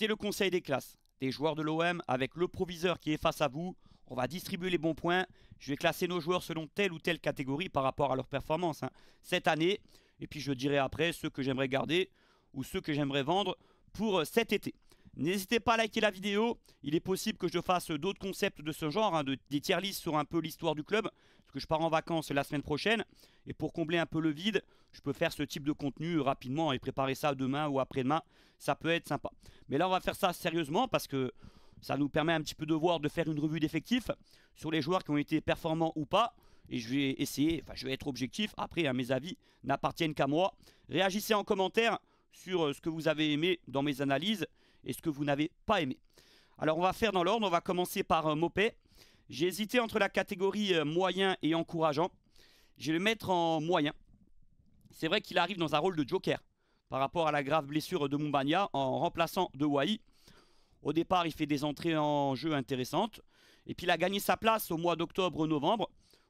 c'est le conseil des classes. Des joueurs de l'OM avec le proviseur qui est face à vous. On va distribuer les bons points. Je vais classer nos joueurs selon telle ou telle catégorie par rapport à leur performance cette année. Et puis je dirai après ceux que j'aimerais garder ou ceux que j'aimerais vendre pour cet été. N'hésitez pas à liker la vidéo. Il est possible que je fasse d'autres concepts de ce genre, des tier lists sur un peu l'histoire du club. Parce que je pars en vacances la semaine prochaine. Et pour combler un peu le vide, je peux faire ce type de contenu rapidement et préparer ça demain ou après-demain. Ça peut être sympa. Mais là, on va faire ça sérieusement parce que ça nous permet un petit peu de faire une revue d'effectifs sur les joueurs qui ont été performants ou pas. Et je vais essayer, je vais être objectif. Après, mes avis n'appartiennent qu'à moi. Réagissez en commentaire sur ce que vous avez aimé dans mes analyses et ce que vous n'avez pas aimé. Alors, on va faire dans l'ordre. On va commencer par Mopé. J'ai hésité entre la catégorie moyen et encourageant. Je vais le mettre en moyen. C'est vrai qu'il arrive dans un rôle de joker par rapport à la grave blessure de Mumbagna en remplaçant De Wai. Au départ, il fait des entrées en jeu intéressantes. Et puis, il a gagné sa place au mois d'octobre-novembre,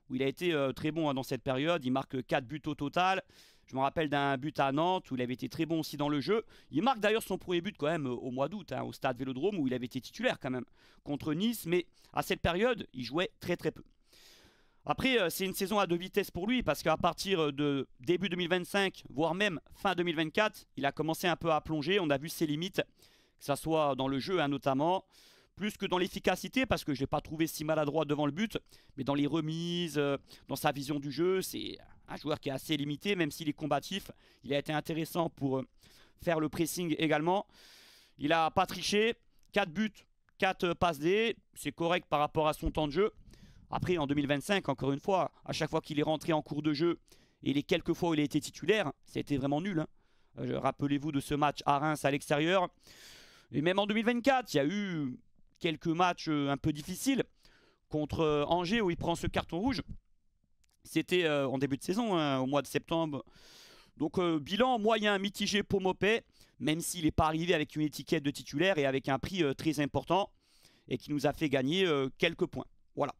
où il a été très bon dans cette période. Il marque 4 buts au total. Je me rappelle d'un but à Nantes, où il avait été très bon aussi dans le jeu. Il marque d'ailleurs son premier but quand même au mois d'août, au stade Vélodrome, où il avait été titulaire quand même, contre Nice. Mais à cette période, il jouait très très peu. Après, c'est une saison à deux vitesses pour lui, parce qu'à partir de début 2025, voire même fin 2024, il a commencé un peu à plonger. On a vu ses limites, que ce soit dans le jeu notamment, plus que dans l'efficacité, parce que je ne l'ai pas trouvé si maladroit devant le but, mais dans les remises, dans sa vision du jeu, c'est un joueur qui est assez limité, même s'il est combatif. Il a été intéressant pour faire le pressing également. Il n'a pas triché, 4 buts, 4 passes D, c'est correct par rapport à son temps de jeu. Après, en 2025, encore une fois, à chaque fois qu'il est rentré en cours de jeu, et les quelques fois où il a été titulaire, c'était vraiment nul. Rappelez-vous de ce match à Reims à l'extérieur. Et même en 2024, il y a eu quelques matchs un peu difficiles contre Angers où il prend ce carton rouge. C'était en début de saison, au mois de septembre. Donc bilan moyen, mitigé pour Mopé, même s'il n'est pas arrivé avec une étiquette de titulaire et avec un prix très important et qui nous a fait gagner quelques points. Voilà.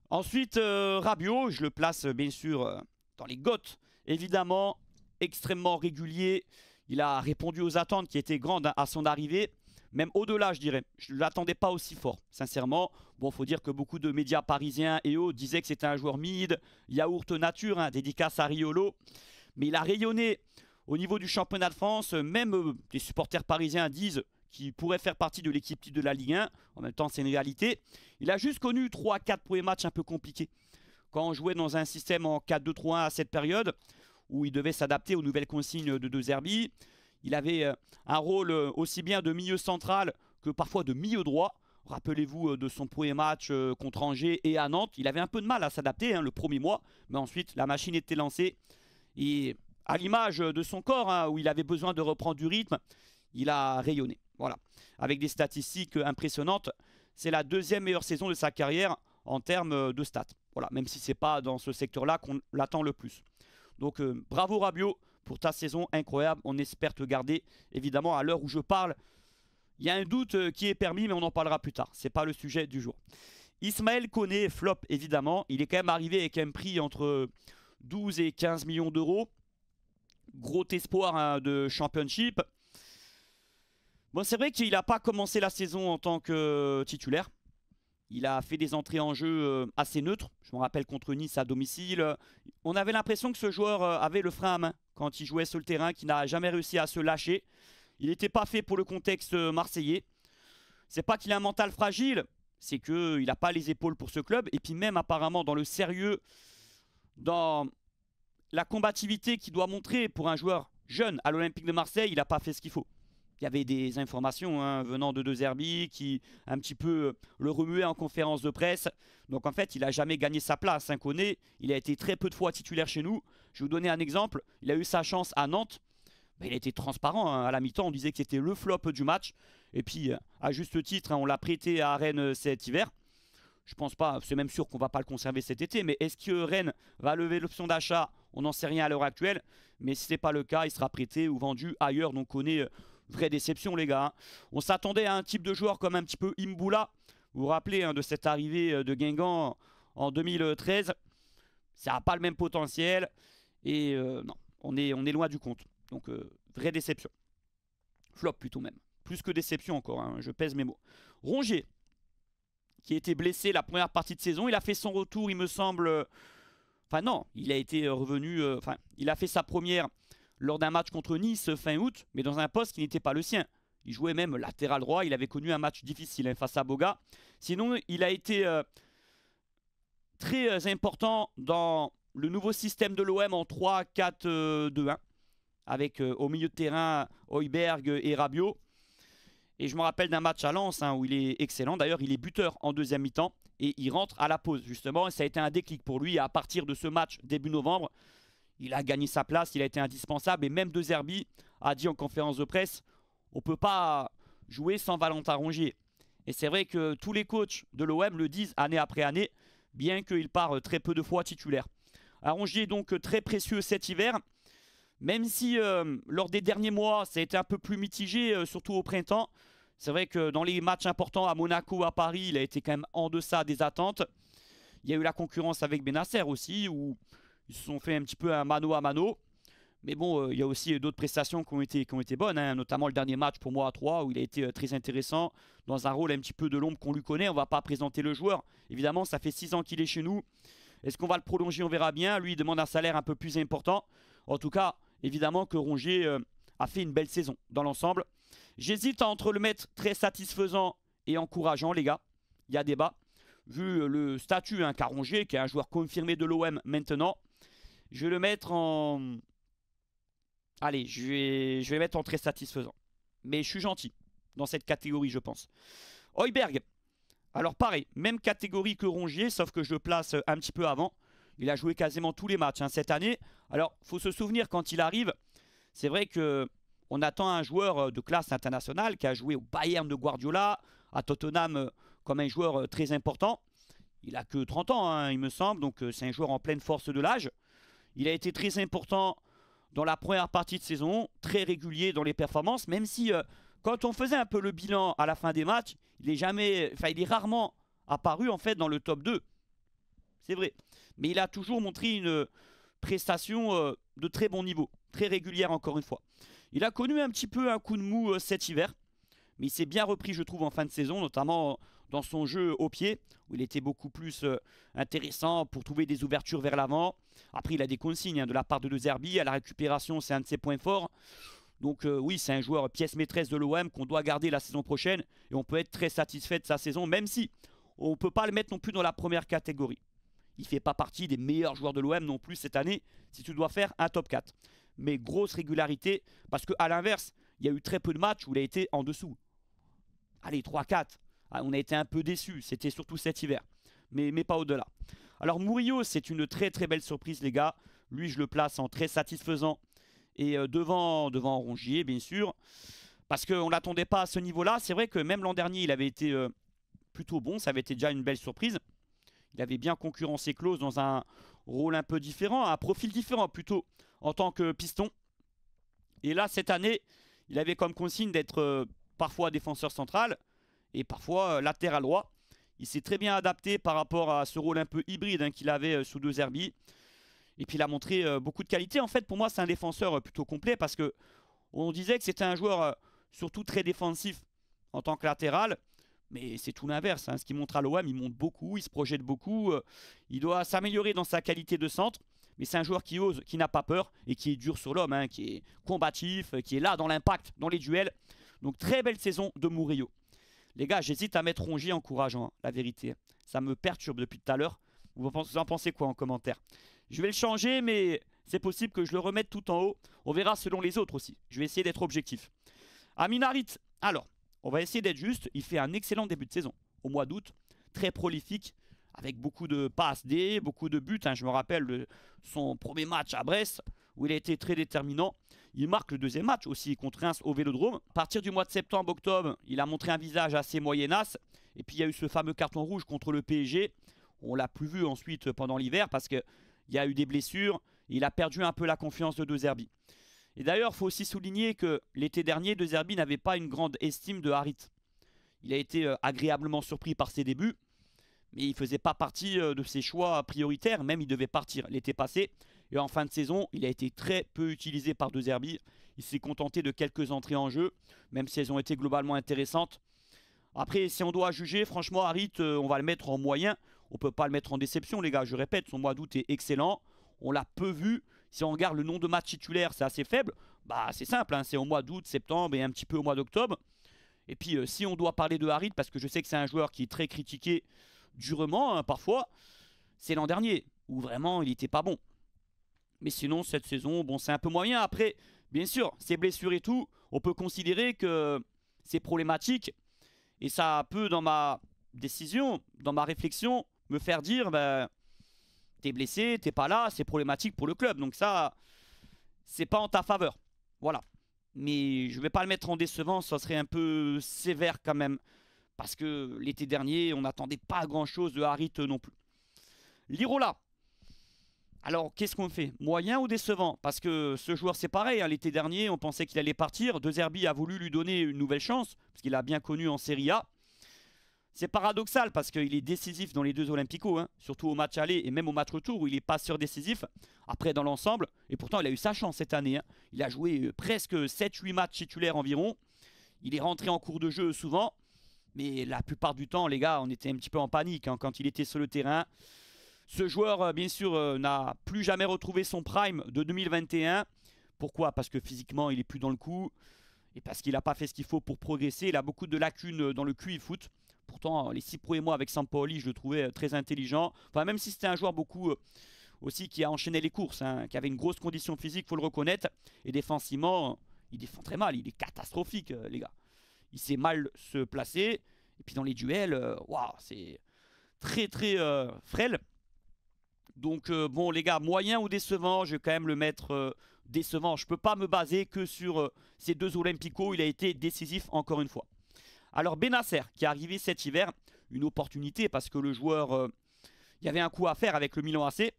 Ensuite, Rabiot, je le place bien sûr dans les GOAT. Évidemment, extrêmement régulier. Il a répondu aux attentes qui étaient grandes à son arrivée. Même au-delà, je dirais. Je ne l'attendais pas aussi fort, sincèrement. Bon, il faut dire que beaucoup de médias parisiens et autres disaient que c'était un joueur mid, yaourt nature, dédicace à Riolo. Mais il a rayonné au niveau du championnat de France. Même les supporters parisiens disent qu'il pourrait faire partie de l'équipe type de la Ligue 1. En même temps, c'est une réalité. Il a juste connu 3-4 premiers matchs un peu compliqués. Quand on jouait dans un système en 4-2-3-1 à cette période, où il devait s'adapter aux nouvelles consignes de De Zerbi. Il avait un rôle aussi bien de milieu central que parfois de milieu droit. Rappelez-vous de son premier match contre Angers et à Nantes. Il avait un peu de mal à s'adapter le premier mois, mais ensuite la machine était lancée. Et à l'image de son corps, où il avait besoin de reprendre du rythme, il a rayonné. Voilà. Avec des statistiques impressionnantes. C'est la deuxième meilleure saison de sa carrière en termes de stats. Voilà. Même si ce n'est pas dans ce secteur-là qu'on l'attend le plus. Donc bravo Rabiot pour ta saison incroyable. On espère te garder. Évidemment, à l'heure où je parle, il y a un doute qui est permis, mais on en parlera plus tard. Ce n'est pas le sujet du jour. Ismaël Koné, flop évidemment. Il est quand même arrivé avec un prix entre 12 et 15 millions d'euros. Gros espoir de championship. Bon, c'est vrai qu'il n'a pas commencé la saison en tant que titulaire. Il a fait des entrées en jeu assez neutres. Je me rappelle contre Nice à domicile. On avait l'impression que ce joueur avait le frein à main quand il jouait sur le terrain, qu'il n'a jamais réussi à se lâcher. Il n'était pas fait pour le contexte marseillais. C'est pas qu'il a un mental fragile, c'est qu'il n'a pas les épaules pour ce club. Et puis même apparemment dans le sérieux, dans la combativité qu'il doit montrer pour un joueur jeune à l'Olympique de Marseille, il n'a pas fait ce qu'il faut. Il y avait des informations venant de De Zerbi qui un petit peu le remuaient en conférence de presse. Donc en fait, il n'a jamais gagné sa place. Koné, il a été très peu de fois titulaire chez nous. Je vais vous donner un exemple. Il a eu sa chance à Nantes. Il a été transparent. À la mi-temps, on disait que c'était le flop du match. Et puis, à juste titre, on l'a prêté à Rennes cet hiver. Je pense pas, c'est même sûr qu'on ne va pas le conserver cet été. Mais est-ce que Rennes va lever l'option d'achat? On n'en sait rien à l'heure actuelle. Mais si ce n'est pas le cas, il sera prêté ou vendu ailleurs. Donc Koné... vraie déception les gars. On s'attendait à un type de joueur comme un petit peu Imboula. Vous vous rappelez de cette arrivée de Guingamp en 2013. Ça n'a pas le même potentiel. Et non, on est loin du compte. Donc vraie déception. Flop plutôt même. plus que déception encore, hein, je pèse mes mots. Rongier, qui a été blessé la première partie de saison, il a fait son retour, il me semble... Enfin non, il a été revenu... Enfin, il a fait sa première lors d'un match contre Nice fin août, mais dans un poste qui n'était pas le sien. Il jouait même latéral droit, il avait connu un match difficile hein, face à Boga. Sinon, il a été très important dans le nouveau système de l'OM en 3-4-2-1, avec au milieu de terrain Højbjerg et Rabiot. Et je me rappelle d'un match à Lens hein, où il est excellent. D'ailleurs, il est buteur en deuxième mi-temps et il rentre à la pause justement. Et ça a été un déclic pour lui. Et à partir de ce match début novembre, il a gagné sa place, il a été indispensable. Et même De Zerbi a dit en conférence de presse, on ne peut pas jouer sans Valentin Rongier. Et c'est vrai que tous les coachs de l'OM le disent année après année, bien qu'il part très peu de fois titulaire. Rongier est donc très précieux cet hiver. Même si lors des derniers mois, ça a été un peu plus mitigé, surtout au printemps. C'est vrai que dans les matchs importants à Monaco, à Paris, il a été quand même en deçà des attentes. Il y a eu la concurrence avec Benasser aussi, où ils se sont fait un petit peu un mano à mano. Mais bon, il y a aussi d'autres prestations qui ont été bonnes, hein, notamment le dernier match pour moi à 3, où il a été très intéressant, dans un rôle un petit peu de l'ombre qu'on lui connaît. On ne va pas présenter le joueur. Évidemment, ça fait 6 ans qu'il est chez nous. Est-ce qu'on va le prolonger? On verra bien. Lui, il demande un salaire un peu plus important. En tout cas, évidemment que Rongier a fait une belle saison dans l'ensemble. J'hésite entre le mettre très satisfaisant et encourageant, les gars. Il y a débat. Vu le statut qu'a Rongier, qui est un joueur confirmé de l'OM maintenant, je vais le mettre en... Allez, je vais le mettre en très satisfaisant. Mais je suis gentil dans cette catégorie, je pense. Højbjerg. Alors pareil, même catégorie que Rongier, sauf que je le place un petit peu avant. Il a joué quasiment tous les matchs hein, cette année. Alors, il faut se souvenir, quand il arrive, c'est vrai qu'on attend un joueur de classe internationale qui a joué au Bayern de Guardiola, à Tottenham comme un joueur très important. Il n'a que 30 ans, hein, il me semble, donc c'est un joueur en pleine force de l'âge. Il a été très important dans la première partie de saison, très régulier dans les performances, même si quand on faisait un peu le bilan à la fin des matchs, il est rarement apparu en fait dans le top 2. C'est vrai. Mais il a toujours montré une prestation de très bon niveau, très régulière encore une fois. Il a connu un petit peu un coup de mou cet hiver, mais il s'est bien repris je trouve en fin de saison, notamment dans son jeu au pied, où il était beaucoup plus intéressant pour trouver des ouvertures vers l'avant. Après il a des consignes hein, de la part de De Zerbi, à la récupération c'est un de ses points forts. Donc oui, c'est un joueur pièce maîtresse de l'OM qu'on doit garder la saison prochaine, et on peut être très satisfait de sa saison, même si on ne peut pas le mettre non plus dans la première catégorie. Il ne fait pas partie des meilleurs joueurs de l'OM non plus cette année, si tu dois faire un top 4. Mais grosse régularité, parce qu'à l'inverse, il y a eu très peu de matchs où il a été en dessous. Allez, 3-4. On a été un peu déçus, c'était surtout cet hiver. Mais pas au-delà. Alors Murillo, c'est une très très belle surprise les gars. Lui, je le place en très satisfaisant. Et devant Rongier, bien sûr. Parce qu'on ne l'attendait pas à ce niveau-là. C'est vrai que même l'an dernier, il avait été plutôt bon. Ça avait été déjà une belle surprise. Il avait bien concurrencé Klose dans un rôle un peu différent, un profil différent plutôt en tant que piston. Et là, cette année, il avait comme consigne d'être parfois défenseur central et parfois latéral droit. Il s'est très bien adapté par rapport à ce rôle un peu hybride hein, qu'il avait sous De Zerbi. Et puis il a montré beaucoup de qualité. En fait, pour moi, c'est un défenseur plutôt complet parce que on disait que c'était un joueur surtout très défensif en tant que latéral. Mais c'est tout l'inverse. Hein. Ce qu'il montre à l'OM, il monte beaucoup, il se projette beaucoup. Il doit s'améliorer dans sa qualité de centre. Mais c'est un joueur qui ose, qui n'a pas peur et qui est dur sur l'homme, hein, qui est combatif, qui est là dans l'impact, dans les duels. Donc très belle saison de Murillo. Les gars, j'hésite à mettre Rongier encourageant, hein, la vérité. Ça me perturbe depuis tout à l'heure. Vous en pensez quoi en commentaire? Je vais le changer, mais c'est possible que je le remette tout en haut. On verra selon les autres aussi. Je vais essayer d'être objectif. Amin Harit, alors, on va essayer d'être juste. Il fait un excellent début de saison au mois d'août. Très prolifique, avec beaucoup de passes D, beaucoup de buts. Hein. Je me rappelle de son premier match à Brest, où il a été très déterminant. Il marque le deuxième match aussi contre Reims au Vélodrome. À partir du mois de septembre-octobre, il a montré un visage assez moyennasse. Et puis il y a eu ce fameux carton rouge contre le PSG. On l'a plus vu ensuite pendant l'hiver parce qu'il y a eu des blessures. Il a perdu un peu la confiance de De Zerbi. Et d'ailleurs, il faut aussi souligner que l'été dernier, De Zerbi n'avait pas une grande estime de Harit. Il a été agréablement surpris par ses débuts, mais il ne faisait pas partie de ses choix prioritaires. Même il devait partir l'été passé. Et en fin de saison, il a été très peu utilisé par De Zerbi. Il s'est contenté de quelques entrées en jeu, même si elles ont été globalement intéressantes. Après, si on doit juger, franchement, Harit, on va le mettre en moyen. On ne peut pas le mettre en déception, les gars. Je répète, son mois d'août est excellent. On l'a peu vu. Si on regarde le nombre de matchs titulaires, c'est assez faible. Bah, c'est simple, hein, c'est au mois d'août, septembre et un petit peu au mois d'octobre. Et puis, si on doit parler de Harit, parce que je sais que c'est un joueur qui est très critiqué durement, hein, parfois, c'est l'an dernier, où vraiment, il n'était pas bon. Mais sinon, cette saison, bon, c'est un peu moyen. Après, bien sûr, ses blessures et tout, on peut considérer que c'est problématique. Et ça peut, dans ma décision, dans ma réflexion, me faire dire, ben, t'es blessé, t'es pas là, c'est problématique pour le club. Donc ça, c'est pas en ta faveur. Voilà. Mais je vais pas le mettre en décevant, ça serait un peu sévère quand même. Parce que l'été dernier, on n'attendait pas grand-chose de Harit non plus. Lirola. Alors, qu'est-ce qu'on fait? Moyen ou décevant? Parce que ce joueur, c'est pareil. Hein, l'été dernier, on pensait qu'il allait partir. De Zerbi a voulu lui donner une nouvelle chance, parce qu'il a bien connu en Serie A. C'est paradoxal, parce qu'il est décisif dans les deux Olympico, hein, surtout au match aller et même au match retour, où il est passeur décisif. Après, dans l'ensemble, et pourtant, il a eu sa chance cette année. Hein. Il a joué presque 7-8 matchs titulaires environ. Il est rentré en cours de jeu souvent. Mais la plupart du temps, les gars, on était un petit peu en panique hein, quand il était sur le terrain. Ce joueur, bien sûr, n'a plus jamais retrouvé son prime de 2021. Pourquoi? Parce que physiquement, il n'est plus dans le coup. Et parce qu'il n'a pas fait ce qu'il faut pour progresser. Il a beaucoup de lacunes dans le QI foot. Pourtant, les 6 premiers mois avec Sampaoli, je le trouvais très intelligent. Enfin, même si c'était un joueur beaucoup aussi qui a enchaîné les courses, hein, qui avait une grosse condition physique, il faut le reconnaître. Et défensivement, il défend très mal. Il est catastrophique, les gars. Il sait mal se placer. Et puis dans les duels, waouh, c'est très très frêle. Donc bon les gars, moyen ou décevant, je vais quand même le mettre décevant. Je ne peux pas me baser que sur ces deux Olympico, il a été décisif encore une fois. Alors Bennacer qui est arrivé cet hiver, une opportunité parce que le joueur, il y avait un coup à faire avec le Milan AC.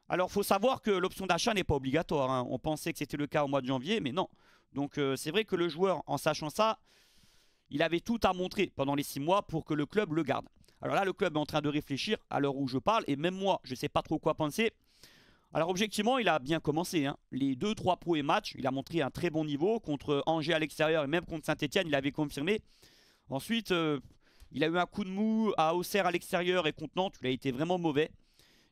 Alors il faut savoir que l'option d'achat n'est pas obligatoire, hein. On pensait que c'était le cas au mois de janvier, mais non. Donc c'est vrai que le joueur, en sachant ça, il avait tout à montrer pendant les 6 mois pour que le club le garde. Alors là, le club est en train de réfléchir à l'heure où je parle. Et même moi, je ne sais pas trop quoi penser. Alors objectivement, il a bien commencé. Hein. Les 2-3 premiers matchs, il a montré un très bon niveau. Contre Angers à l'extérieur et même contre Saint-Etienne, il avait confirmé. Ensuite, il a eu un coup de mou à Auxerre à l'extérieur et contre Nantes. Il a été vraiment mauvais.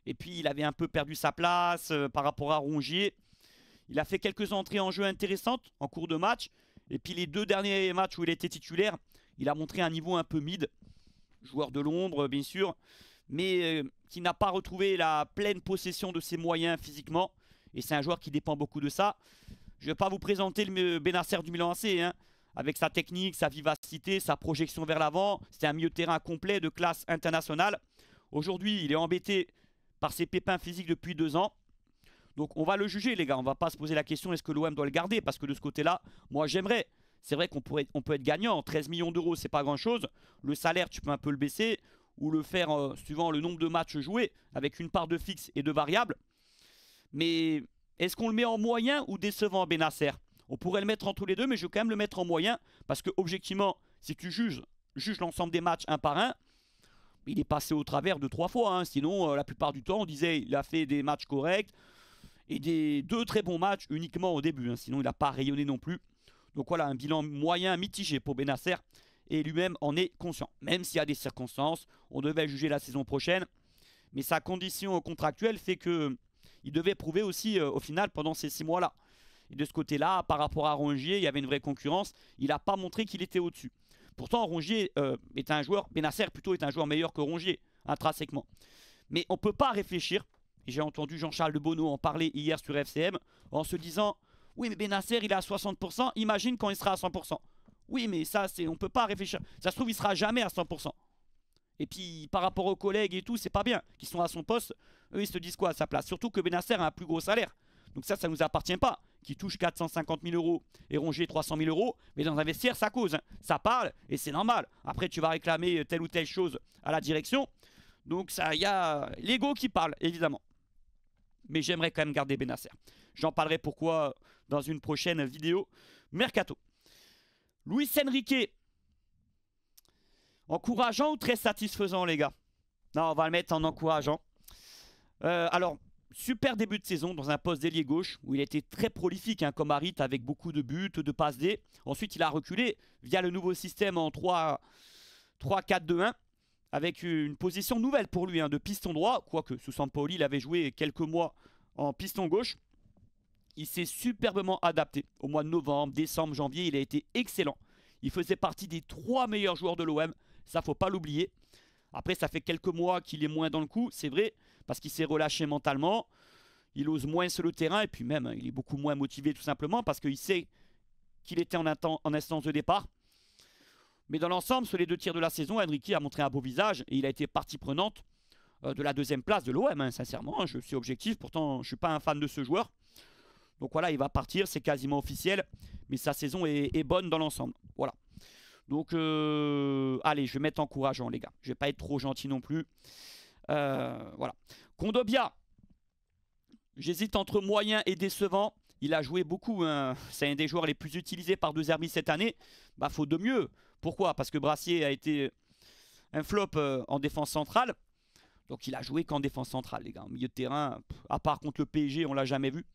Et puis, il avait un peu perdu sa place par rapport à Rongier. Il a fait quelques entrées en jeu intéressantes en cours de match. Et puis, les 2 derniers matchs où il était titulaire, il a montré un niveau un peu mid. Joueur de l'ombre, bien sûr, mais qui n'a pas retrouvé la pleine possession de ses moyens physiquement. Et c'est un joueur qui dépend beaucoup de ça. Je ne vais pas vous présenter le Bennacer du Milan AC, hein, avec sa technique, sa vivacité, sa projection vers l'avant. C'était un milieu de terrain complet de classe internationale. Aujourd'hui, il est embêté par ses pépins physiques depuis 2 ans. Donc on va le juger, les gars. On ne va pas se poser la question est-ce que l'OM doit le garder, parce que de ce côté-là, moi j'aimerais. C'est vrai qu'on peut être gagnant. 13 millions d'euros, c'est pas grand-chose. Le salaire, tu peux un peu le baisser ou le faire suivant le nombre de matchs joués avec une part de fixe et de variable. Mais est-ce qu'on le met en moyen ou décevant, Bennacer? On pourrait le mettre entre les deux, mais je vais quand même le mettre en moyen parce que objectivement, si tu juges l'ensemble des matchs un par un, il est passé au travers de 3 fois. Hein. Sinon, la plupart du temps, on disait il a fait des matchs corrects et des 2 très bons matchs uniquement au début. Hein. Sinon, il n'a pas rayonné non plus. Donc voilà, un bilan moyen mitigé pour Bennacer. Et lui-même en est conscient. Même s'il y a des circonstances, on devait juger la saison prochaine. Mais sa condition contractuelle fait qu'il devait prouver aussi au final pendant ces 6 mois-là. Et de ce côté-là, par rapport à Rongier, il y avait une vraie concurrence. Il n'a pas montré qu'il était au-dessus. Pourtant, Rongier est un joueur, Bennacer plutôt est un joueur meilleur que Rongier, intrinsèquement. Mais on ne peut pas réfléchir, et j'ai entendu Jean-Charles de Bonneau en parler hier sur FCM, en se disant... Oui, mais Bennacer, il est à 60%. Imagine quand il sera à 100%. Oui, mais ça, on ne peut pas réfléchir. Ça se trouve, il ne sera jamais à 100%. Et puis, par rapport aux collègues et tout, c'est pas bien. Qui sont à son poste, eux, ils se disent quoi à sa place? Surtout que Bennacer a un plus gros salaire. Donc ça ne nous appartient pas. Qui touche 450 000 euros et Rongier 300 000 euros. Mais dans un vestiaire, ça cause. Hein. Ça parle et c'est normal. Après, tu vas réclamer telle ou telle chose à la direction. Donc, il y a l'ego qui parle, évidemment. Mais j'aimerais quand même garder Bennacer. J'en parlerai pourquoi dans une prochaine vidéo Mercato. Luis Enrique. Encourageant ou très satisfaisant, les gars? Non, on va le mettre en encourageant. Alors, super début de saison dans un poste d'ailier gauche où il a été très prolifique hein, comme Harit avec beaucoup de buts, de passes D. Ensuite, il a reculé via le nouveau système en 3-4-2-1 avec une position nouvelle pour lui hein, de piston droit. Quoique sous Sampaoli, il avait joué quelques mois en piston gauche. Il s'est superbement adapté. Au mois de novembre, décembre, janvier, il a été excellent. Il faisait partie des 3 meilleurs joueurs de l'OM. Ça, faut pas l'oublier. Après, ça fait quelques mois qu'il est moins dans le coup, c'est vrai, parce qu'il s'est relâché mentalement. Il ose moins sur le terrain et puis même, il est beaucoup moins motivé tout simplement parce qu'il sait qu'il était en instance de départ. Mais dans l'ensemble, sur les 2 tiers de la saison, Enrique a montré un beau visage et il a été partie prenante de la 2e place de l'OM. Hein, sincèrement, je suis objectif. Pourtant, je ne suis pas un fan de ce joueur. Donc voilà, il va partir, c'est quasiment officiel. Mais sa saison est bonne dans l'ensemble. Voilà. Donc, allez, je vais mettre encourageant, les gars. Je ne vais pas être trop gentil non plus. Voilà. Kondogbia, j'hésite entre moyen et décevant. Il a joué beaucoup. Hein. C'est un des joueurs les plus utilisés par De Zerbi cette année. Bah, faut de mieux. Pourquoi? Parce que Brassier a été un flop en défense centrale. Donc, il a joué qu'en défense centrale, les gars. Au milieu de terrain, à part contre le PSG, on ne l'a jamais vu.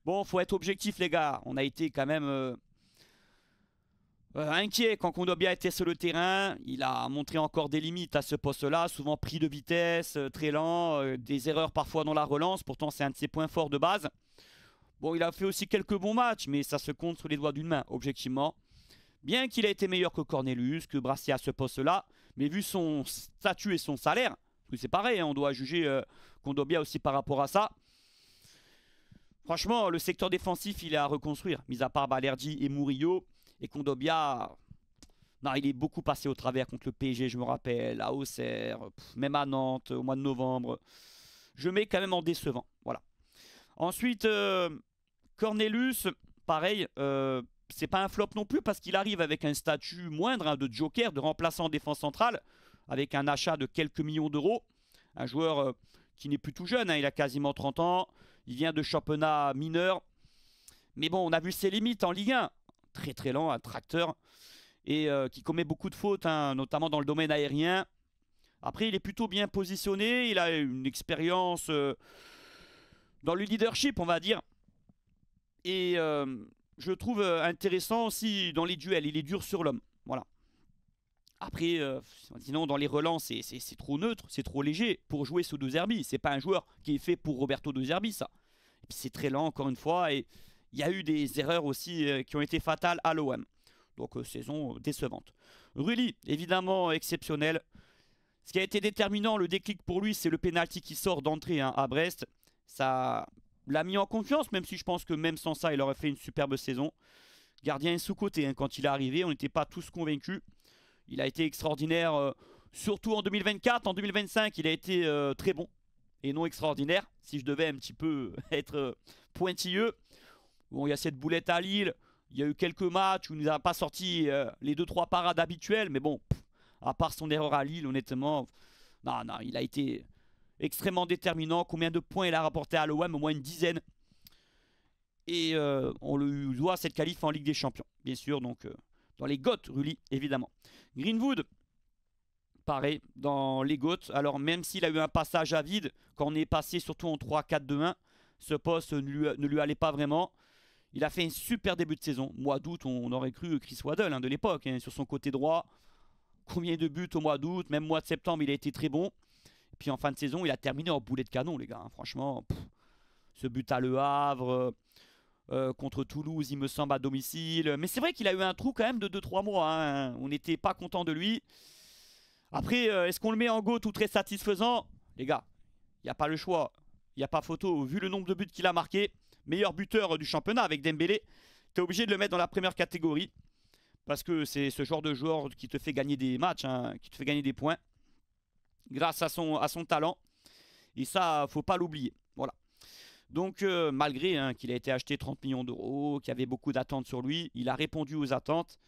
Bon, faut être objectif, les gars. On a été quand même inquiet quand Kondogbia était sur le terrain. Il a montré encore des limites à ce poste-là. Souvent pris de vitesse, très lent. Des erreurs parfois dans la relance. Pourtant, c'est un de ses points forts de base. Bon, il a fait aussi quelques bons matchs, mais ça se compte sur les doigts d'une main, objectivement. Bien qu'il ait été meilleur que Cornelius, que Brassier à ce poste-là. Mais vu son statut et son salaire, parce que c'est pareil, hein, on doit juger Kondogbia aussi par rapport à ça. Franchement, le secteur défensif, il est à reconstruire. Mis à part Balerdi et Murillo. Et Kondogbia, non, il est beaucoup passé au travers contre le PSG, je me rappelle. À Auxerre, même à Nantes, au mois de novembre. Je mets quand même en décevant. Voilà. Ensuite, Cornelius, pareil. C'est pas un flop non plus parce qu'il arrive avec un statut moindre hein, de joker, de remplaçant en défense centrale. Avec un achat de quelques millions d'euros. Un joueur qui n'est plus tout jeune. Hein, il a quasiment 30 ans. Il vient de championnat mineur. Mais bon, on a vu ses limites en Ligue 1. Très très lent, un tracteur. Et qui commet beaucoup de fautes, hein, notamment dans le domaine aérien. Après, il est plutôt bien positionné. Il a une expérience dans le leadership, on va dire. Et je trouve intéressant aussi dans les duels. Il est dur sur l'homme. Voilà. Après, sinon, dans les relances, c'est trop neutre, c'est trop léger pour jouer sous De Zerbi. C'est pas un joueur qui est fait pour Roberto De Zerbi, ça. Et puis c'est très lent, encore une fois. Et il y a eu des erreurs aussi qui ont été fatales à l'OM. Donc, saison décevante. Rulli, évidemment, exceptionnel. Ce qui a été déterminant, le déclic pour lui, c'est le pénalty qui sort d'entrée hein, à Brest. Ça l'a mis en confiance, même si je pense que même sans ça, il aurait fait une superbe saison. Gardien est sous-côté hein, quand il est arrivé. On n'était pas tous convaincus. Il a été extraordinaire, surtout en 2024. En 2025, il a été très bon et non extraordinaire. Si je devais un petit peu être pointilleux. Bon, il y a cette boulette à Lille. Il y a eu quelques matchs où il nous a pas sorti les 2-3 parades habituelles. Mais bon, à part son erreur à Lille, honnêtement, non, il a été extrêmement déterminant. Combien de points il a rapporté à l'OM? Au moins une dizaine. Et on lui doit cette qualif en Ligue des Champions, bien sûr. Donc, dans les GOAT, Rulli, évidemment. Greenwood, pareil, dans les GOAT. Alors, même s'il a eu un passage à vide, quand on est passé surtout en 3-4-2-1, ce poste ne lui allait pas vraiment. Il a fait un super début de saison. Mois d'août, on aurait cru Chris Waddle hein, de l'époque, hein, sur son côté droit. Combien de buts au mois d'août? Même mois de septembre, il a été très bon. Et puis en fin de saison, il a terminé en boulet de canon, les gars. Hein. Franchement, ce but à Le Havre, contre Toulouse, il me semble, à domicile. Mais c'est vrai qu'il a eu un trou quand même de 2-3 mois. Hein. On n'était pas content de lui. Après, est-ce qu'on le met en GOAT ou très satisfaisant? Les gars, il n'y a pas le choix. Il n'y a pas photo. Vu le nombre de buts qu'il a marqué, meilleur buteur du championnat avec Dembélé, tu es obligé de le mettre dans la première catégorie. Parce que c'est ce genre de joueur qui te fait gagner des matchs, hein, qui te fait gagner des points. Grâce à son talent. Et ça, faut pas l'oublier. Voilà. Donc, malgré hein, qu'il a été acheté 30 millions d'euros, qu'il y avait beaucoup d'attentes sur lui, il a répondu aux attentes.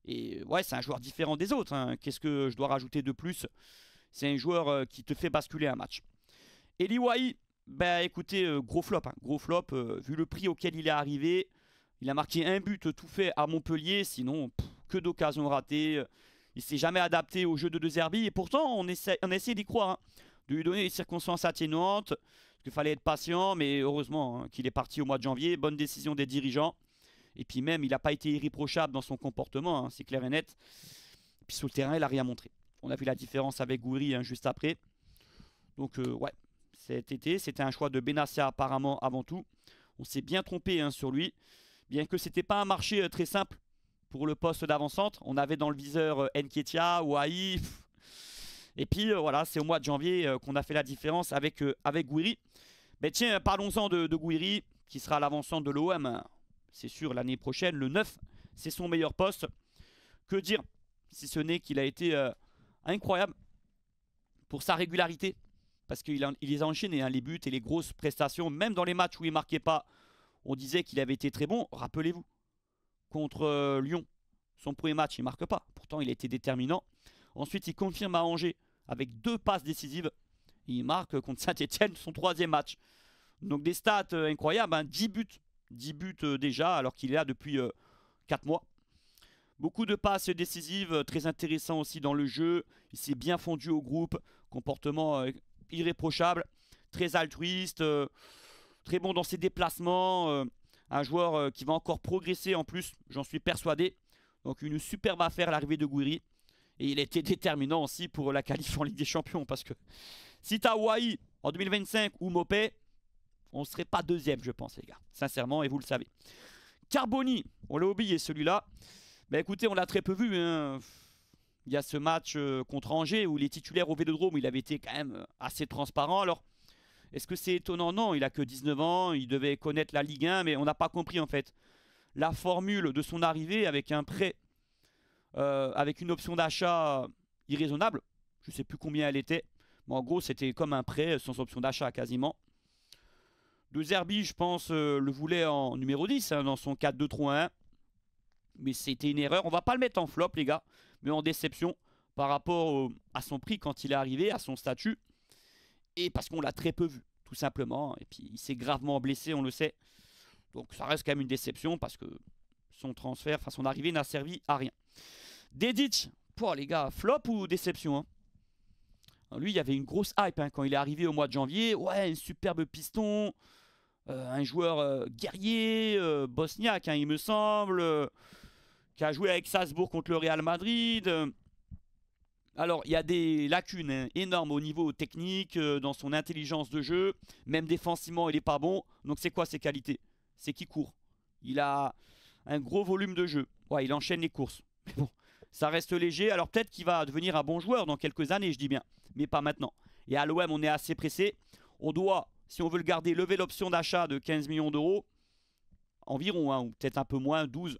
Et ouais, c'est un joueur différent des autres. Hein. Qu'est-ce que je dois rajouter de plus? C'est un joueur qui te fait basculer un match. Eli Wahi, bah écoutez, gros flop. Hein. Gros flop, vu le prix auquel il est arrivé. Il a marqué un but tout fait à Montpellier. Sinon, que d'occasions ratées. Il ne s'est jamais adapté au jeu de De Zerbi. Et pourtant, on essaie d'y croire. Hein. de lui donner les circonstances atténuantes, parce qu'il fallait être patient, mais heureusement hein, qu'il est parti au mois de janvier. Bonne décision des dirigeants. Et puis même, il n'a pas été irréprochable dans son comportement, hein, c'est clair et net. Et puis sur le terrain, il n'a rien montré. On a vu la différence avec Gouiri hein, juste après. Donc ouais, cet été, c'était un choix de Benassia apparemment avant tout. On s'est bien trompé hein, sur lui. Bien que c'était pas un marché très simple pour le poste d'avant-centre. On avait dans le viseur Nketiah, Ouahi. Et puis voilà, c'est au mois de janvier qu'on a fait la différence avec Gouiri. Mais tiens, parlons-en de Gouiri, qui sera l'avant-centre de l'OM. C'est sûr, l'année prochaine, le 9, c'est son meilleur poste. Que dire, si ce n'est qu'il a été incroyable pour sa régularité. Parce qu'il les a enchaînés, hein, les buts et les grosses prestations. Même dans les matchs où il ne marquait pas, on disait qu'il avait été très bon. Rappelez-vous, contre Lyon, son premier match, il ne marque pas. Pourtant, il a été déterminant. Ensuite, il confirme à Angers avec 2 passes décisives. Et il marque contre Saint-Etienne son 3e match. Donc des stats incroyables, hein, 10 buts. 10 buts déjà, alors qu'il est là depuis 4 mois. Beaucoup de passes décisives, très intéressant aussi dans le jeu. Il s'est bien fondu au groupe. Comportement irréprochable, très altruiste, très bon dans ses déplacements. Un joueur qui va encore progresser en plus, j'en suis persuadé. Donc une superbe affaire l'arrivée de Gouiri. Et il a été déterminant aussi pour la qualif en Ligue des Champions. Parce que si tu as Ouahi en 2025 ou Mopé, on ne serait pas 2e, je pense, les gars. Sincèrement, et vous le savez. Carboni, on l'a oublié celui-là. Mais écoutez, on l'a très peu vu. Hein. Il y a ce match contre Angers où il est titulaire au Vélodrome. Il avait été quand même assez transparent. Alors, est-ce que c'est étonnant? Non, il a que 19 ans. Il devait connaître la Ligue 1, mais on n'a pas compris en fait la formule de son arrivée avec un prêt, avec une option d'achat irraisonnable. Je ne sais plus combien elle était. Mais en gros, c'était comme un prêt sans option d'achat quasiment. De Zerbi, je pense, le voulait en numéro 10 hein, dans son 4-2-3-1. Mais c'était une erreur. On va pas le mettre en flop, les gars, mais en déception par rapport à son prix quand il est arrivé, à son statut. Et parce qu'on l'a très peu vu, tout simplement. Et puis, il s'est gravement blessé, on le sait. Donc, ça reste quand même une déception parce que son transfert, enfin son arrivée n'a servi à rien. Dedic, pour les gars, flop ou déception hein? Lui, il y avait une grosse hype hein, quand il est arrivé au mois de janvier. Ouais, un superbe piston. Un joueur guerrier, bosniaque, hein, il me semble, qui a joué avec Salzbourg contre le Real Madrid. Alors, il y a des lacunes hein, énormes au niveau technique, dans son intelligence de jeu. Même défensivement, il n'est pas bon. Donc, c'est quoi ses qualités? C'est qu'il court. Il a un gros volume de jeu. Ouais, il enchaîne les courses. Mais bon, ça reste léger. Alors, peut-être qu'il va devenir un bon joueur dans quelques années, je dis bien. Mais pas maintenant. Et à l'OM, on est assez pressé. On doit... Si on veut le garder, lever l'option d'achat de 15 millions d'euros, environ, hein, ou peut-être un peu moins, 12.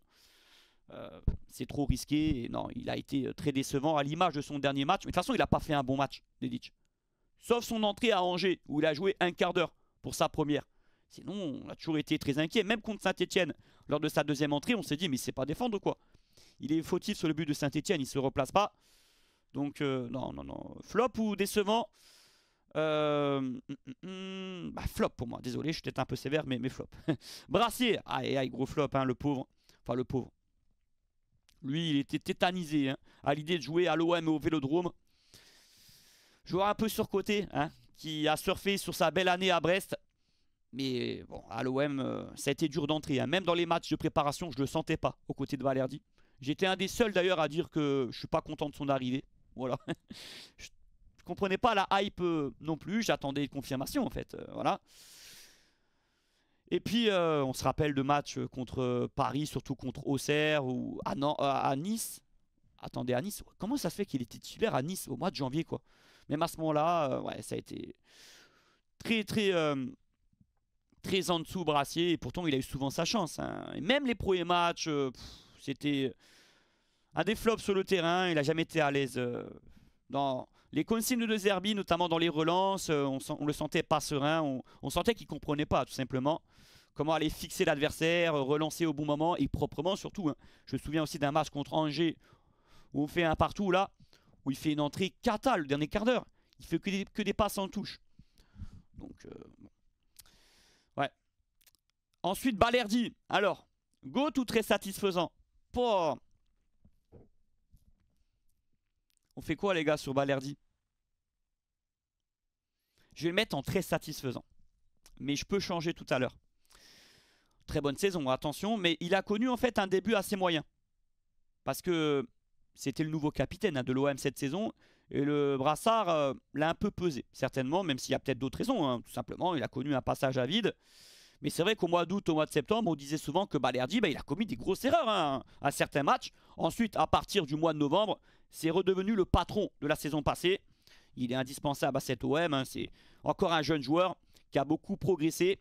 C'est trop risqué. Et non, il a été très décevant à l'image de son dernier match. Mais de toute façon, il n'a pas fait un bon match, Dedic. Sauf son entrée à Angers, où il a joué un quart d'heure pour sa première. Sinon, on a toujours été très inquiet. Même contre Saint-Etienne, lors de sa 2e entrée, on s'est dit, mais c'est pas défendre quoi. Il est fautif sur le but de Saint-Etienne, il ne se replace pas. Donc, non. Flop ou décevant? Bah, flop pour moi, désolé, je suis peut-être un peu sévère, mais flop. Brassier, aïe, gros flop, hein, le pauvre. Enfin, le pauvre. Lui, il était tétanisé hein, à l'idée de jouer à l'OM et au Vélodrome. Joueur un peu surcoté, hein, qui a surfé sur sa belle année à Brest. Mais bon, à l'OM, ça a été dur d'entrer. Hein. Même dans les matchs de préparation, je ne le sentais pas aux côtés de Balerdi. J'étais un des seuls d'ailleurs à dire que je suis pas content de son arrivée. Voilà. Je comprenais pas la hype non plus. J'attendais une confirmation en fait. Voilà. Et puis on se rappelle de matchs contre Paris, surtout contre Auxerre ou à Nice. Attendez, à Nice, comment ça se fait qu'il était titulaire à Nice au mois de janvier quoi? Même à ce moment-là, ouais, ça a été très en dessous Brassier. Et pourtant, il a eu souvent sa chance. Hein. Et même les premiers matchs, c'était un des flops sur le terrain. Il n'a jamais été à l'aise dans les consignes de Zerbi, notamment dans les relances. On le sentait pas serein. On sentait qu'il ne comprenait pas, tout simplement, comment aller fixer l'adversaire, relancer au bon moment et proprement surtout. Hein. Je me souviens aussi d'un match contre Angers où on fait un partout là, où il fait une entrée cata le dernier quart d'heure. Il fait que des passes en touche. Donc, ouais. Ensuite, Balerdi. Alors, go tout très satisfaisant. Pour... On fait quoi les gars sur Balerdi? Je vais le mettre en très satisfaisant. Mais je peux changer tout à l'heure. Très bonne saison, attention. Mais il a connu en fait un début assez moyen. Parce que c'était le nouveau capitaine de l'OM cette saison. Et le brassard l'a un peu pesé, certainement. Même s'il y a peut-être d'autres raisons. Hein. Tout simplement, il a connu un passage à vide. Mais c'est vrai qu'au mois d'août, au mois de septembre, on disait souvent que Balerdi, il a commis des grosses erreurs à certains matchs. Ensuite, à partir du mois de novembre, c'est redevenu le patron de la saison passée. Il est indispensable à cet OM. Hein. C'est encore un jeune joueur qui a beaucoup progressé.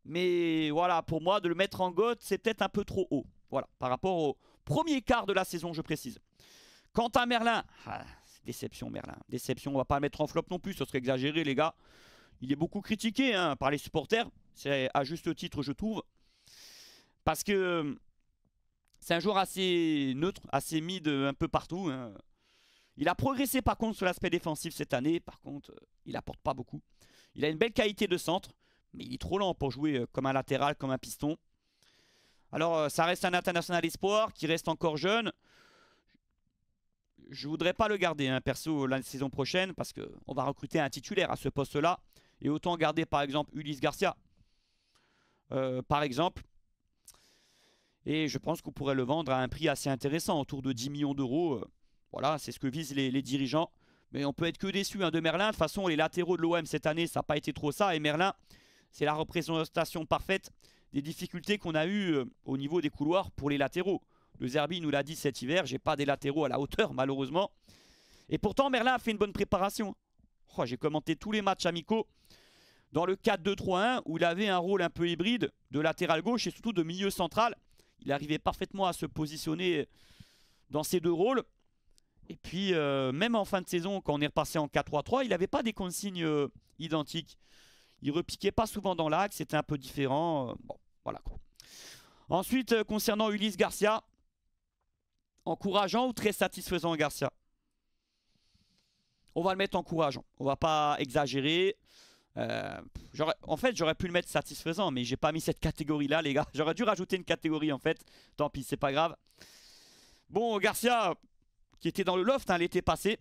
Mais voilà, pour moi, de le mettre en GOAT, c'est peut-être un peu trop haut. Voilà, par rapport au premier quart de la saison, je précise. Quant à Merlin, déception Merlin. Déception, on va pas le mettre en flop non plus, ce serait exagéré les gars. Il est beaucoup critiqué par les supporters. C'est à juste titre, je trouve. Parce que c'est un joueur assez neutre, assez mid un peu partout. Hein. Il a progressé par contre sur l'aspect défensif cette année. Par contre, il apporte pas beaucoup. Il a une belle qualité de centre. Mais il est trop lent pour jouer comme un latéral, comme un piston. Alors, ça reste un international espoir qui reste encore jeune. Je voudrais pas le garder, perso, la saison prochaine. Parce qu'on va recruter un titulaire à ce poste-là. Et autant garder par exemple Ulysse Garcia. Par exemple. Et je pense qu'on pourrait le vendre à un prix assez intéressant, autour de 10 millions d'euros. Voilà, c'est ce que visent les dirigeants. Mais on peut être que déçu de Merlin. De toute façon, les latéraux de l'OM cette année, ça n'a pas été trop ça. Et Merlin, c'est la représentation parfaite des difficultés qu'on a eues au niveau des couloirs pour les latéraux. Le Zerbi nous l'a dit cet hiver, j'ai pas des latéraux à la hauteur, malheureusement. Et pourtant, Merlin a fait une bonne préparation. Oh, j'ai commenté tous les matchs amicaux dans le 4-2-3-1 où il avait un rôle un peu hybride de latéral gauche et surtout de milieu central. Il arrivait parfaitement à se positionner dans ces deux rôles. Et puis, même en fin de saison, quand on est repassé en 4-3-3, il n'avait pas des consignes identiques. Il repiquait pas souvent dans l'axe, c'était un peu différent. Bon, voilà quoi. Ensuite, concernant Ulysse Garcia, encourageant ou très satisfaisant Garcia? On va le mettre encourageant. On va pas exagérer. En fait, j'aurais pu le mettre satisfaisant, mais j'ai pas mis cette catégorie-là, les gars. J'aurais dû rajouter une catégorie, en fait. Tant pis, c'est pas grave. Bon, Garcia, qui était dans le loft l'été passé.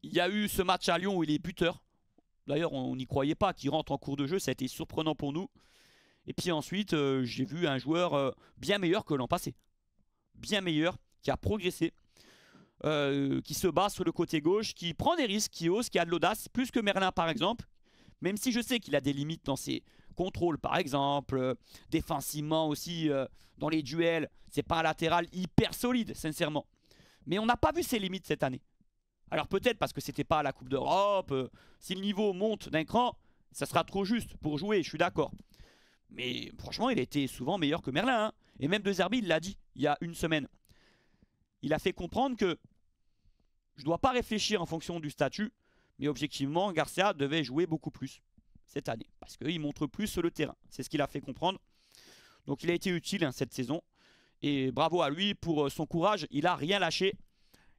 Il y a eu ce match à Lyon où il est buteur. D'ailleurs, on n'y croyait pas qu'il rentre en cours de jeu. Ça a été surprenant pour nous. Et puis ensuite, j'ai vu un joueur bien meilleur que l'an passé. Bien meilleur, qui a progressé. Qui se bat sur le côté gauche, qui prend des risques, qui ose, qui a de l'audace. Plus que Merlin, par exemple. Même si je sais qu'il a des limites dans ses contrôles, par exemple. Défensivement aussi, dans les duels. C'est pas un latéral hyper solide, sincèrement. Mais on n'a pas vu ses limites cette année. Alors peut-être parce que c'était pas à la Coupe d'Europe. Si le niveau monte d'un cran, ça sera trop juste pour jouer, je suis d'accord. Mais franchement, il a été souvent meilleur que Merlin. Et même De Zerbi, il l'a dit il y a une semaine. Il a fait comprendre que je ne dois pas réfléchir en fonction du statut. Mais objectivement, Garcia devait jouer beaucoup plus cette année. Parce qu'il montre plus sur le terrain. C'est ce qu'il a fait comprendre. Donc il a été utile cette saison. Et bravo à lui pour son courage. Il n'a rien lâché.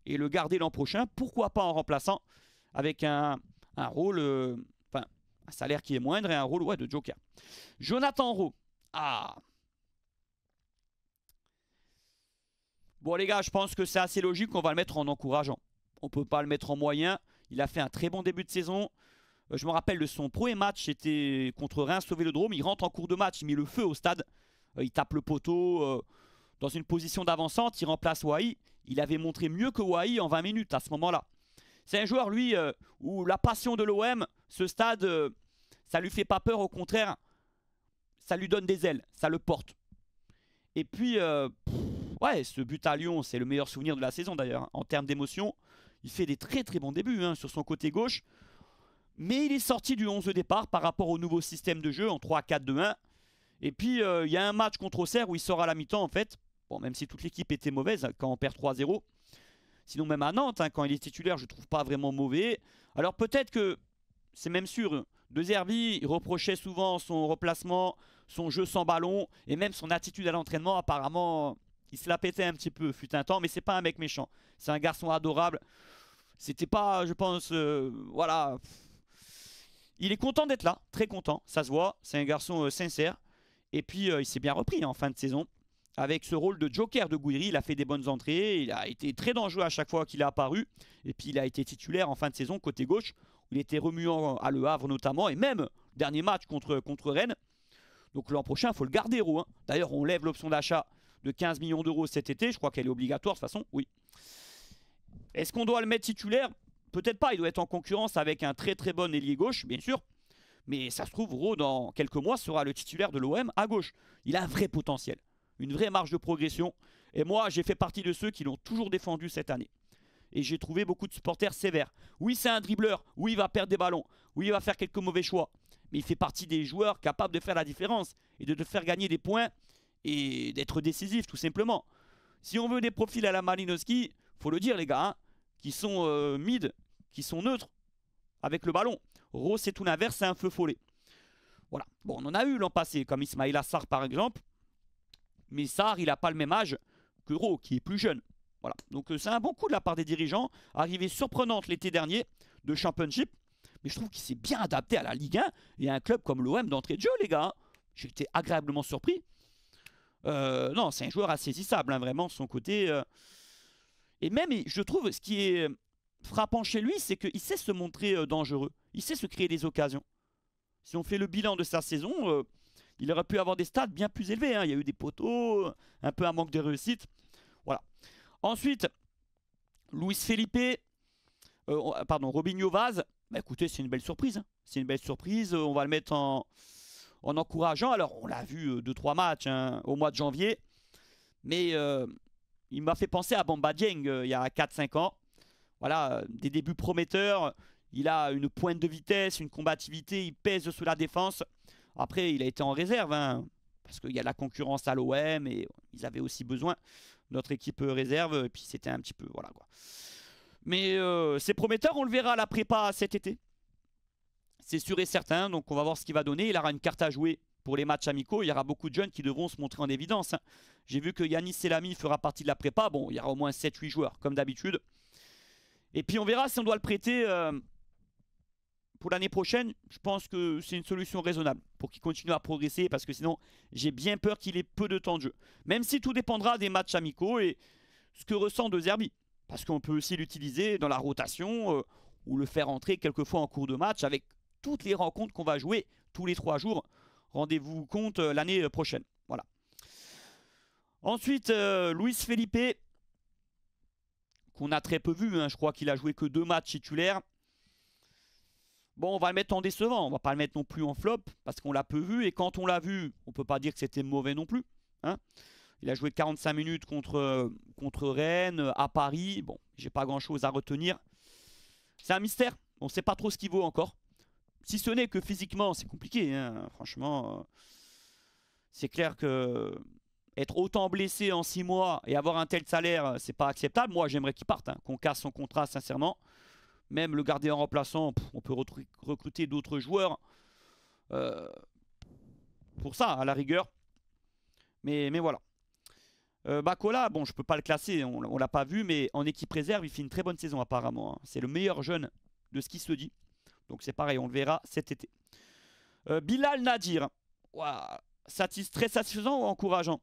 Et le garder l'an prochain, pourquoi pas en remplaçant avec un rôle, un salaire qui est moindre et un rôle de joker. Jonathan Rowe. Bon les gars, je pense que c'est assez logique qu'on va le mettre en encourageant. On ne peut pas le mettre en moyen. Il a fait un très bon début de saison. Je me rappelle de son premier match, c'était contre Reims au Vélodrome. Il rentre en cours de match, il met le feu au stade. Il tape le poteau dans une position d'avancante. Il remplace Wai. Il avait montré mieux que Wai en 20 minutes à ce moment-là. C'est un joueur, lui, où la passion de l'OM, ce stade, ça lui fait pas peur. Au contraire, ça lui donne des ailes. Ça le porte. Et puis, ce but à Lyon, c'est le meilleur souvenir de la saison d'ailleurs. En termes d'émotion, il fait des très très bons débuts sur son côté gauche. Mais il est sorti du 11 de départ par rapport au nouveau système de jeu en 3-4-2-1. Et puis, il y a un match contre Auxerre où il sort à la mi-temps en fait. Bon, même si toute l'équipe était mauvaise quand on perd 3-0. Sinon, même à Nantes, quand il est titulaire, je ne trouve pas vraiment mauvais. Alors peut-être que, c'est même sûr, De Zerbi reprochait souvent son replacement, son jeu sans ballon et même son attitude à l'entraînement. Apparemment, il se la pétait un petit peu, fut un temps, mais c'est pas un mec méchant. C'est un garçon adorable. C'était pas, je pense, voilà. Il est content d'être là, très content, ça se voit. C'est un garçon sincère. Et puis, il s'est bien repris en fin de saison. Avec ce rôle de joker de Gouiri, il a fait des bonnes entrées. Il a été très dangereux à chaque fois qu'il est apparu. Et puis, il a été titulaire en fin de saison, côté gauche, Il était remuant à Le Havre notamment, et même dernier match contre Rennes. Donc l'an prochain, il faut le garder, Ro. Hein. D'ailleurs, on lève l'option d'achat de 15 millions d'euros cet été. Je crois qu'elle est obligatoire de toute façon, oui. Est-ce qu'on doit le mettre titulaire? Peut-être pas, il doit être en concurrence avec un très très bon ailier gauche, bien sûr. Mais ça se trouve, Ro, dans quelques mois, sera le titulaire de l'OM à gauche. Il a un vrai potentiel, une vraie marge de progression. Et moi, j'ai fait partie de ceux qui l'ont toujours défendu cette année. Et j'ai trouvé beaucoup de supporters sévères. Oui, c'est un dribbleur. Oui, il va perdre des ballons. Oui, il va faire quelques mauvais choix. Mais il fait partie des joueurs capables de faire la différence et de te faire gagner des points et d'être décisif, tout simplement. Si on veut des profils à la Malinowski, faut le dire, les gars, hein, qui sont mid, qui sont neutres avec le ballon. Rose, c'est tout l'inverse, c'est un feu follet. Voilà. Bon, on en a eu l'an passé, comme Ismaïla Sarr par exemple. Mais Sarr, il n'a pas le même âge que Rose, qui est plus jeune. Voilà. Donc c'est un bon coup de la part des dirigeants. Arrivée surprenante l'été dernier de Championship. Mais je trouve qu'il s'est bien adapté à la Ligue 1 et à un club comme l'OM d'entrée de jeu, les gars. J'ai été agréablement surpris. Non, c'est un joueur insaisissable, hein, vraiment, de son côté. Et même, je trouve, ce qui est frappant chez lui, c'est qu'il sait se montrer dangereux. Il sait se créer des occasions. Si on fait le bilan de sa saison, il aurait pu avoir des stats bien plus élevés. Hein. Il y a eu des poteaux, un peu un manque de réussite. Voilà. Ensuite, Luis Felipe, Robinho Vaz. Bah, écoutez, c'est une belle surprise. Hein. C'est une belle surprise. On va le mettre en encourageant. Alors, on l'a vu 2-3 matchs hein, au mois de janvier. Mais il m'a fait penser à Bamba Dieng il y a 4-5 ans. Voilà, des débuts prometteurs. Il a une pointe de vitesse, une combativité. Il pèse sur la défense. Après, il a été en réserve. Hein, parce qu'il y a de la concurrence à l'OM. Et ils avaient aussi besoin de notre équipe réserve. Et puis, c'était un petit peu... Voilà, quoi. Mais c'est prometteur. On le verra à la prépa cet été. C'est sûr et certain. Donc, on va voir ce qu'il va donner. Il aura une carte à jouer pour les matchs amicaux. Il y aura beaucoup de jeunes qui devront se montrer en évidence. Hein. J'ai vu que Yanis Selami fera partie de la prépa. Bon, il y aura au moins 7-8 joueurs, comme d'habitude. Et puis, on verra si on doit le prêter pour l'année prochaine. Je pense que c'est une solution raisonnable pour qu'il continue à progresser. Parce que sinon, j'ai bien peur qu'il ait peu de temps de jeu. Même si tout dépendra des matchs amicaux et ce que ressent De Zerbi. Parce qu'on peut aussi l'utiliser dans la rotation ou le faire entrer quelquefois en cours de match avec toutes les rencontres qu'on va jouer tous les 3 jours. Rendez-vous compte l'année prochaine. Voilà. Ensuite, Luis Felipe, qu'on a très peu vu. Hein, je crois qu'il a joué que 2 matchs titulaires. Bon, on va le mettre en décevant. On va pas le mettre non plus en flop parce qu'on l'a peu vu. Et quand on l'a vu, on peut pas dire que c'était mauvais non plus. Hein. Il a joué 45 minutes contre Rennes, à Paris. Bon, j'ai pas grand-chose à retenir. C'est un mystère. On ne sait pas trop ce qu'il vaut encore. Si ce n'est que physiquement, c'est compliqué. Hein. Franchement, c'est clair que être autant blessé en 6 mois et avoir un tel salaire, c'est pas acceptable. Moi, j'aimerais qu'il parte, hein, qu'on casse son contrat, sincèrement. Même le garder en remplaçant, on peut recruter d'autres joueurs pour ça, à la rigueur. Mais voilà. Bacola, bon, je peux pas le classer, on l'a pas vu, mais en équipe réserve, il fait une très bonne saison apparemment. Hein. C'est le meilleur jeune de ce qui se dit. Donc c'est pareil, on le verra cet été. Bilal Nadir, wow. Très satisfaisant ou encourageant?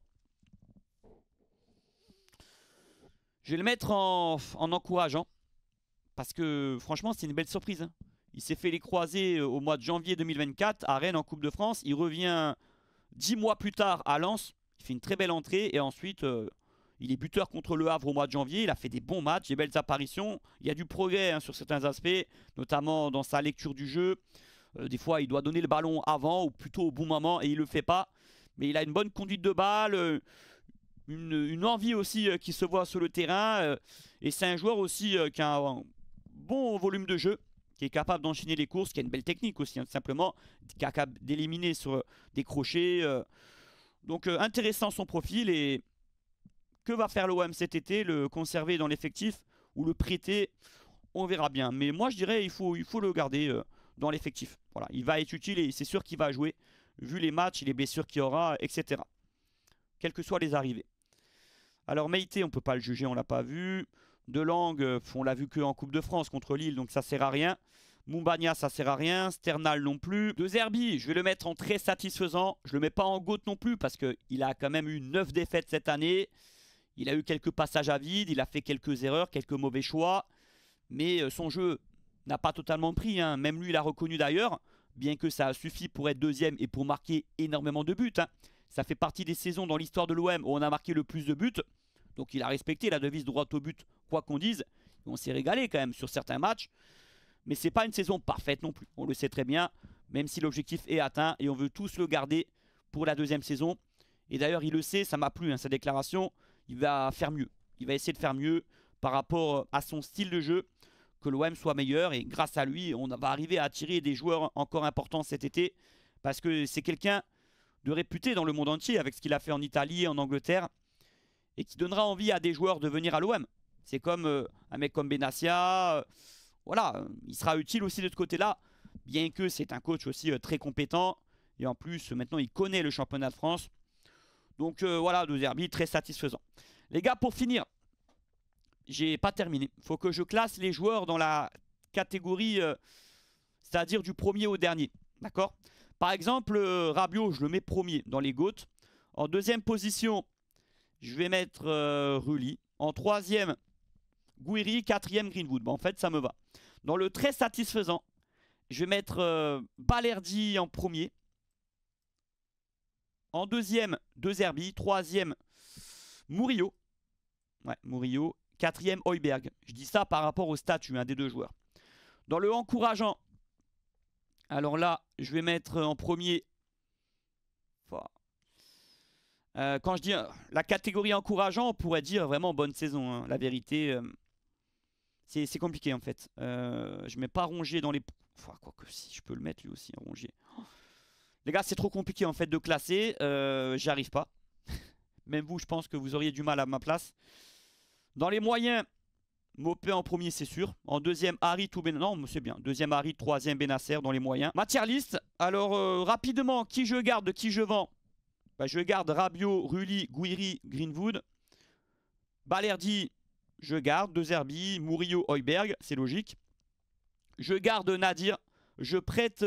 Je vais le mettre en encourageant. Parce que franchement, c'est une belle surprise. Hein. Il s'est fait les croisés au mois de janvier 2024 à Rennes en Coupe de France. Il revient 10 mois plus tard à Lens. Il fait une très belle entrée et ensuite il est buteur contre Le Havre au mois de janvier. Il a fait des bons matchs, des belles apparitions. Il y a du progrès hein, sur certains aspects, notamment dans sa lecture du jeu. Des fois, il doit donner le ballon avant ou plutôt au bon moment et il ne le fait pas. Mais il a une bonne conduite de balle, une envie aussi qui se voit sur le terrain. Et c'est un joueur aussi qui a un bon volume de jeu, qui est capable d'enchaîner les courses, qui a une belle technique aussi, hein, tout simplement, qui est capable d'éliminer sur des crochets. Donc intéressant son profil. Et que va faire l'OM cet été? Le conserver dans l'effectif ou le prêter? On verra bien. Mais moi je dirais il faut le garder dans l'effectif. Voilà, il va être utile et c'est sûr qu'il va jouer vu les matchs, les blessures qu'il y aura, etc. Quelles que soient les arrivées. Alors Meïté, on ne peut pas le juger, on ne l'a pas vu. Delangue, on l'a vu qu'en Coupe de France contre Lille, donc ça ne sert à rien. Moumbagna, ça ne sert à rien. Sternal non plus. De Zerbi, je vais le mettre en très satisfaisant. Je ne le mets pas en GOAT non plus parce qu'il a quand même eu 9 défaites cette année. Il a eu quelques passages à vide, il a fait quelques erreurs, quelques mauvais choix. Mais son jeu n'a pas totalement pris, hein. Même lui, il a reconnu d'ailleurs, bien que ça a suffi pour être deuxième et pour marquer énormément de buts, hein. Ça fait partie des saisons dans l'histoire de l'OM où on a marqué le plus de buts. Donc il a respecté la devise droit au but, quoi qu'on dise. On s'est régalé quand même sur certains matchs. Mais c'est pas une saison parfaite non plus. On le sait très bien, même si l'objectif est atteint et on veut tous le garder pour la deuxième saison. Et d'ailleurs, il le sait, ça m'a plu, hein, sa déclaration. Il va faire mieux. Il va essayer de faire mieux par rapport à son style de jeu, que l'OM soit meilleur. Et grâce à lui, on va arriver à attirer des joueurs encore importants cet été. Parce que c'est quelqu'un de réputé dans le monde entier avec ce qu'il a fait en Italie, en Angleterre. Et qui donnera envie à des joueurs de venir à l'OM. C'est comme un mec comme Benassia. Voilà, il sera utile aussi de ce côté-là. Bien que c'est un coach aussi très compétent. Et en plus, maintenant, il connaît le championnat de France. Donc voilà, De Zerbi, très satisfaisant. Les gars, pour finir, j'ai pas terminé. Il faut que je classe les joueurs dans la catégorie, c'est-à-dire du premier au dernier. D'accord? Par exemple, Rabiot, je le mets premier dans les GOAT. En deuxième position, je vais mettre Rulli. En troisième, Gouiri. Quatrième, Greenwood. Bon, en fait, ça me va. Dans le très satisfaisant, je vais mettre Balerdi en premier. En deuxième, De Zerbi. Troisième, Murillo. Ouais, Murillo. Quatrième, Højbjerg. Je dis ça par rapport au statut des deux joueurs. Dans le encourageant, alors là, je vais mettre en premier... quand je dis la catégorie encourageant, on pourrait dire vraiment bonne saison, hein. La vérité, c'est compliqué en fait. Je mets pas Rongier dans les... Enfin, quoi que si, je peux le mettre lui aussi, Rongier. Oh. Les gars, c'est trop compliqué en fait de classer. J'y arrive pas. Même vous, je pense que vous auriez du mal à ma place. Dans les moyens, Mopé en premier, c'est sûr. En deuxième, Harit ou Ben... Non, c'est bien. Deuxième, Harit. Troisième, Benasser dans les moyens. Ma tier list. Alors, rapidement, qui je garde, qui je vends. Bah, je garde Rabiot, Rulli, Gouiri, Greenwood. Balerdi, je garde. De Zerbi, Murillo, Højbjerg. C'est logique. Je garde Nadir. Je prête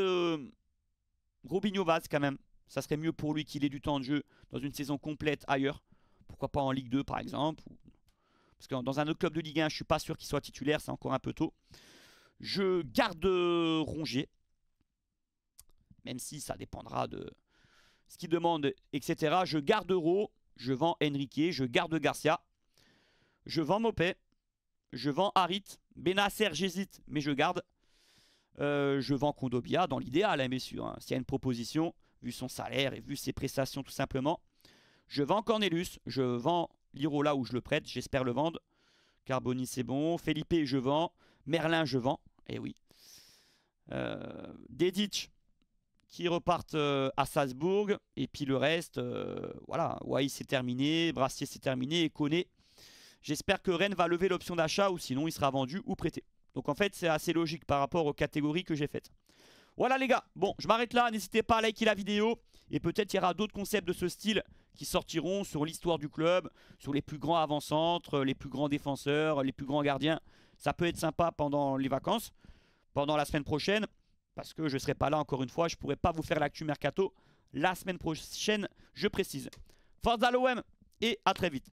Robinho Vaz quand même. Ça serait mieux pour lui qu'il ait du temps de jeu dans une saison complète ailleurs. Pourquoi pas en Ligue 2 par exemple. Parce que dans un autre club de Ligue 1, je ne suis pas sûr qu'il soit titulaire. C'est encore un peu tôt. Je garde Rongier. Même si ça dépendra de ce qu'il demande, etc. Je garde Euro. Je vends Enrique. Je garde Garcia. Je vends Mopé. Je vends Harit. Benasser, j'hésite, mais je garde. Je vends Kondogbia dans l'idéal, hein, bien sûr. Hein. S'il y a une proposition, vu son salaire et vu ses prestations tout simplement. Je vends Cornelius. Je vends Liro là où je le prête. J'espère le vendre. Carboni, c'est bon. Felipe, je vends. Merlin, je vends. Eh oui. Dedic, qui repartent à Salzbourg. Et puis le reste, voilà. Wai, c'est terminé. Brassier, c'est terminé. Et Koné. J'espère que Rennes va lever l'option d'achat ou sinon il sera vendu ou prêté. Donc en fait, c'est assez logique par rapport aux catégories que j'ai faites. Voilà les gars. Bon, je m'arrête là. N'hésitez pas à liker la vidéo. Et peut-être il y aura d'autres concepts de ce style qui sortiront sur l'histoire du club, sur les plus grands avant-centres, les plus grands défenseurs, les plus grands gardiens. Ça peut être sympa pendant les vacances, pendant la semaine prochaine, parce que je ne serai pas là encore une fois. Je ne pourrai pas vous faire l'actu mercato la semaine prochaine, je précise. Forza l'OM et à très vite.